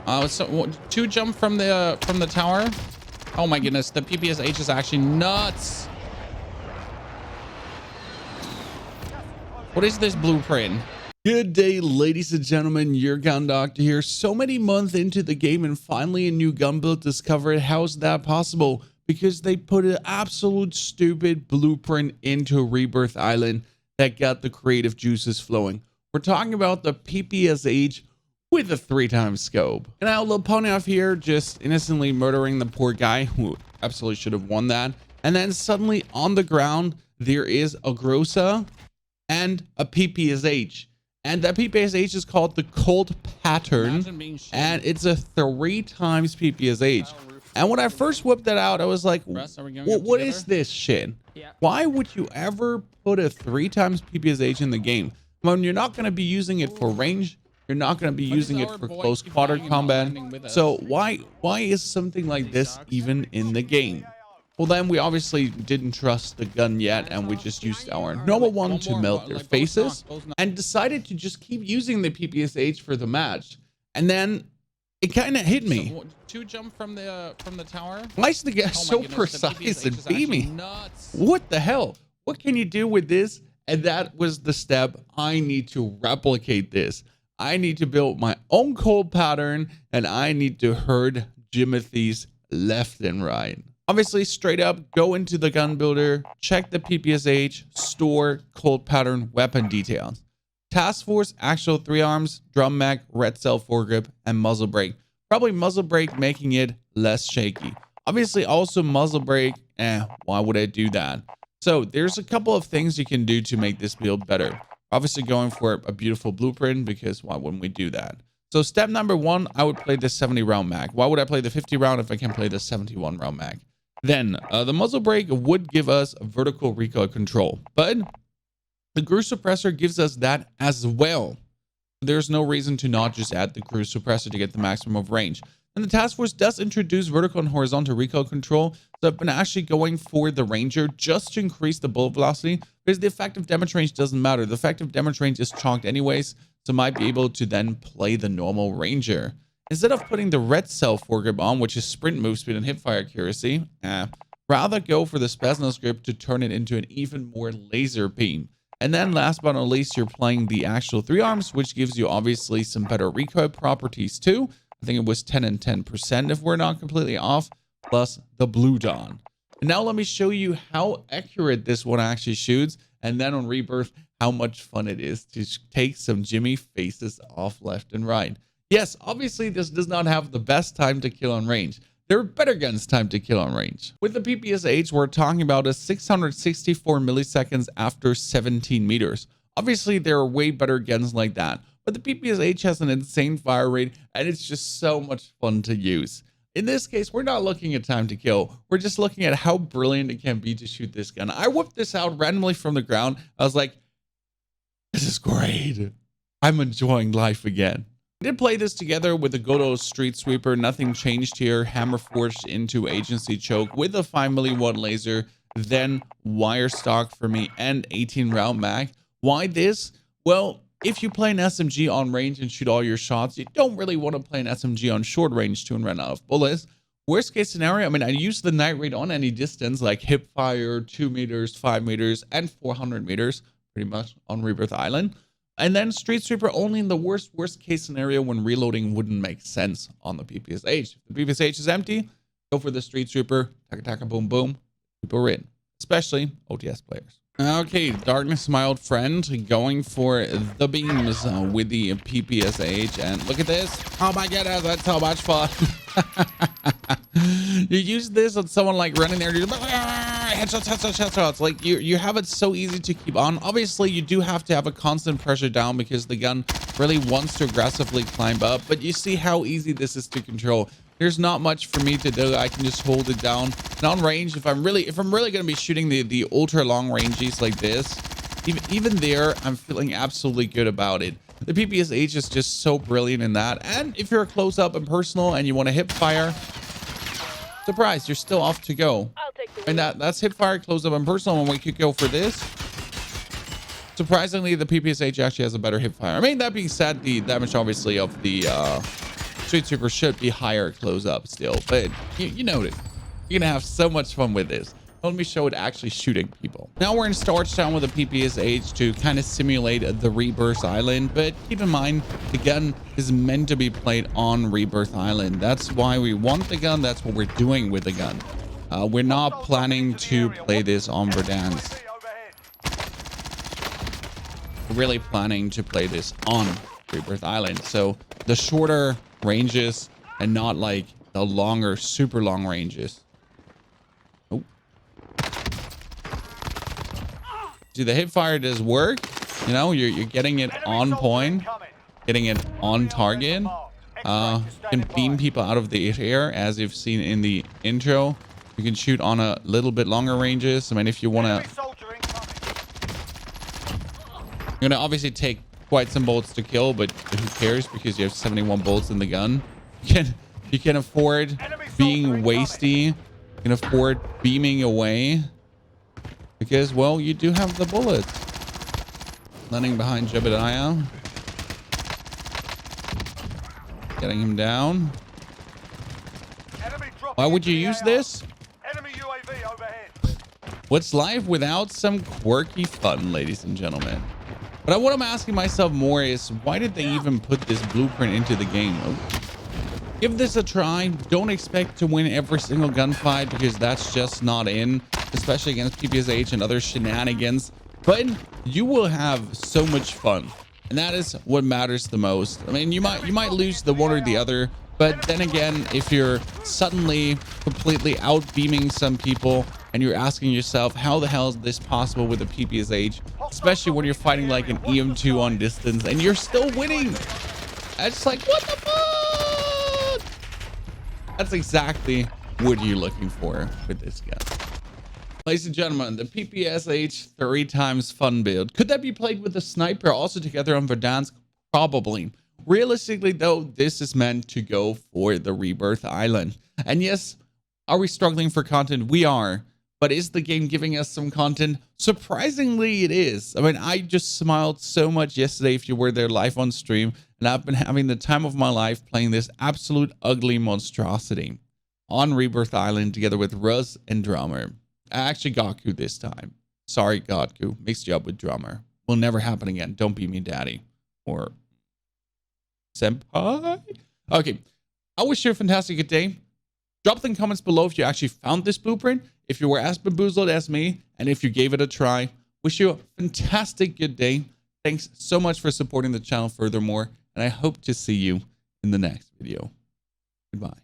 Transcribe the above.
So two jump from the tower. Oh my goodness, the PPSH is actually nuts. What is this blueprint? Good day, ladies and gentlemen, your gun doctor here. So many months into the game and finally a new gun build discovered. How's that possible? Because they put an absolute stupid blueprint into Rebirth Island that got the creative juices flowing. We're talking about the PPSH with a 3x scope. And now P4wnyhof here just innocently murdering the poor guy who absolutely should have won that. And then suddenly on the ground, there is a Grossa and a PPSH. And that PPSH is called the Cold Pattern, and it's a 3x PPSH. And when I first whipped that out, I was like, what is this shit? Why would you ever put a 3x PPSH in the game? When you're not going to be using it for range, you're not going to be using it for close quarter combat. So why is something like this even in the game? Well, then we obviously didn't trust the gun yet, and we just used our normal one to melt their faces and decided to just keep using the PPSH for the match. And then it kind of hit me. So, two jump from the tower. Why is the guy so precise and beamy? What the hell? What can you do with this? And that was the step. I need to replicate this. I need to build my own cold pattern, and I need to herd Jimothy's left and right. Obviously, straight up, go into the gun builder, check the PPSH, store, cold pattern, weapon details. Task Force, actual 3 arms, drum mag, red cell foregrip, and muzzle brake. Probably muzzle brake making it less shaky. Obviously, also muzzle brake, why would I do that? So there's a couple of things you can do to make this build better. Obviously going for a beautiful blueprint, because why wouldn't we do that? So step number 1, I would play the 70 round mag. Why would I play the 50 round if I can play the 71 round mag? Then the muzzle brake would give us vertical recoil control, but the cruise suppressor gives us that as well. There's no reason to not just add the cruise suppressor to get the maximum of range. And the task force does introduce vertical and horizontal recoil control, so I've been actually going for the Ranger just to increase the bullet velocity, because the effective damage range doesn't matter. The effective damage range is chalked anyways, so I might be able to then play the normal Ranger. Instead of putting the red cell foregrip on, which is sprint move speed and hipfire accuracy, rather go for the Spasnos grip to turn it into an even more laser beam. And then last but not least, you're playing the actual 3 arms, which gives you obviously some better recoil properties too. I think it was 10 and 10% if we're not completely off, plus the Blue Dawn. And now let me show you how accurate this one actually shoots, and then on Rebirth, how much fun it is to take some Jimmy faces off left and right. Yes, obviously this does not have the best time to kill on range. There are better guns time to kill on range. With the PPSH, we're talking about a 664 milliseconds after 17 meters. Obviously, there are way better guns like that, but the PPSH has an insane fire rate, and it's just so much fun to use. In this case, we're not looking at time to kill. We're just looking at how brilliant it can be to shoot this gun. I whipped this out randomly from the ground. I was like, this is great. I'm enjoying life again. I did play this together with the good old Streetsweeper. Nothing changed here. Hammer forged into agency choke with a 5mm laser, then wire stock for me and 18 round mag. Why this? Well, if you play an SMG on range and shoot all your shots, you don't really want to play an SMG on short range to run out of bullets. Worst case scenario, I mean, I use the night rate on any distance like hip fire, 2 meters, 5 meters, and 400 meters, pretty much on Rebirth Island. And then Streetsweeper only in the worst case scenario when reloading wouldn't make sense on the PPSH. If the PPSH is empty, go for the Streetsweeper. Taka taka boom boom. People are in, especially OTS players. Okay, Darkness, my old friend, going for the beams with the PPSH. And look at this. Oh my goodness, that's so much fun. You use this on someone like running there, headshots. Like you have it so easy to keep on. Obviously, you do have to have a constant pressure down because the gun really wants to aggressively climb up. But you see how easy this is to control. There's not much for me to do. I can just hold it down. And on range, if I'm really going to be shooting the ultra long ranges like this, even there, I'm feeling absolutely good about it. The PPSH is just so brilliant in that. And if you're a close up and personal and you want to hip fire, surprise, you're still off to go. And that's hip fire, close up and personal. When we could go for this, surprisingly, the PPSH actually has a better hip fire. I mean, that being said, the damage obviously of the Streetsweeper should be higher close up still, but you know it. You're gonna have so much fun with this. Let me show it actually shooting people. Now we're in Storage Town with a PPSH to kind of simulate the Rebirth Island, but keep in mind the gun is meant to be played on Rebirth Island. That's why we want the gun. That's what we're doing with the gun. We're not planning to play this on Verdansk. We're really planning to play this on Rebirth Island. So the shorter ranges and not like the longer, super long ranges. Oh. See, the hip fire does work. You know, you're getting it on point, getting it on target. Can beam people out of the air, as you've seen in the intro. You can shoot on a little bit longer ranges. I mean, if you want to, you're going to obviously take quite some bullets to kill, but who cares, because you have 71 bullets in the gun. You can afford being wasty. You can afford beaming away because, well, you do have the bullets. Landing behind Jebediah. Getting him down. Why would you use this? What's life without some quirky fun, ladies and gentlemen? But what I'm asking myself more is, why did they even put this blueprint into the game? Give this a try. Don't expect to win every single gunfight, because that's just not in, especially against PPSH and other shenanigans. But you will have so much fun, and that is what matters the most. I mean, you might lose the one or the other, but then again, if you're suddenly completely out beaming some people and you're asking yourself, how the hell is this possible with a PPSH, especially when you're fighting like an EM2 on distance and you're still winning? It's like, what the fuck? That's exactly what you're looking for with this gun. Ladies and gentlemen, the PPSH 3x fun build. Could that be played with a sniper also together on Verdansk? Probably. Realistically, though, this is meant to go for the Rebirth Island. And yes, are we struggling for content? We are. But is the game giving us some content? Surprisingly, it is. I mean, I just smiled so much yesterday if you were there live on stream. And I've been having the time of my life playing this absolute ugly monstrosity on Rebirth Island together with Ruz and Drummer. Actually, Gaku this time. Sorry, Gaku. Mixed you up with Drummer. Will never happen again. Don't be me, daddy. Or senpai. Okay. I wish you a fantastic good day. Drop in the comments below if you actually found this blueprint, if you were as bamboozled as me, and if you gave it a try. Wish you a fantastic good day. Thanks so much for supporting the channel furthermore, and I hope to see you in the next video. Goodbye.